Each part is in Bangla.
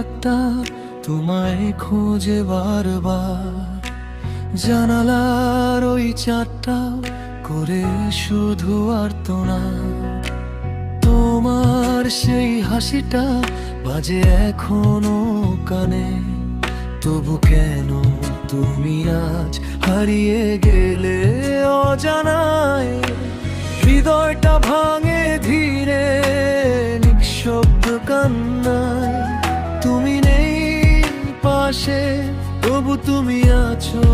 ডাকটা তোমায় খোঁজে বারবার, জানালার ওই চারটা করে শুধু আর্তনা। তোমার সেই হাসিটা বাজে এখনো কানে, তবু কেন তুমি আজ হারিয়ে গেলে অজানায়? হৃদয়টা ভাঙে ধীরে নিঃশব্দ কান্নায়, তুমি নেই পাশে তবু তুমি আছো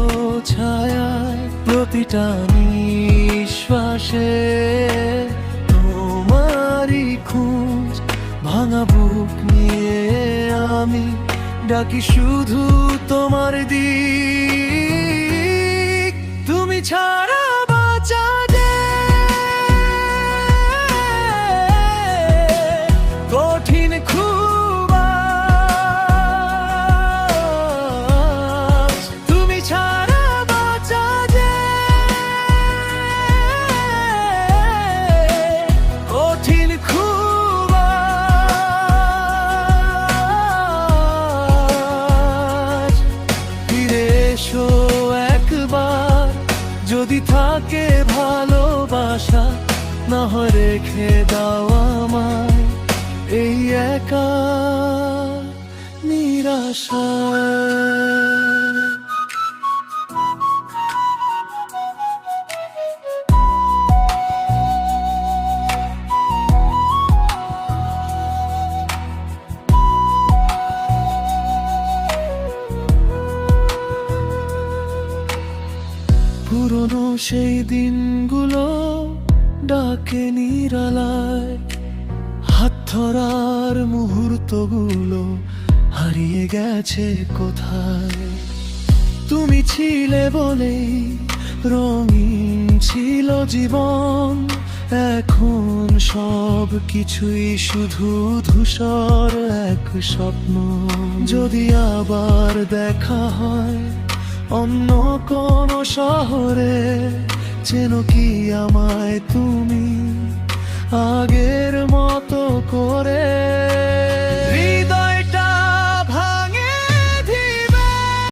ছায়ায়। প্রতিটা নিঃশ্বাসে তোমারই খোঁজ, ভাঙা বুক নিয়ে আমি ডাকি শুধু তোমার দিক। তুমি ছাড়া বাঁচা কঠিন খুব আজ, তুমি ছাড়া বাঁচা কঠিন খুব আজ। ফিরে এসো একবার, যদি থাকে ভালোবাসা, না হয় রেখে দাও আমায় এই একা নিরাশা। পুরনো সেই দিনগুলো ডাকে নিরালায়, হাত ধরার মুহূর্তগুলো হারিয়ে গেছে কোথায়? তুমি ছিলে বলেই রঙিন ছিল জীবন, এখন সব কিছুই শুধু ধূসর এক স্বপ্ন। যদি আবার দেখা হয় অন্য কোনো শহরে, চেনো কি আমায় তুমি আগের মতো করে?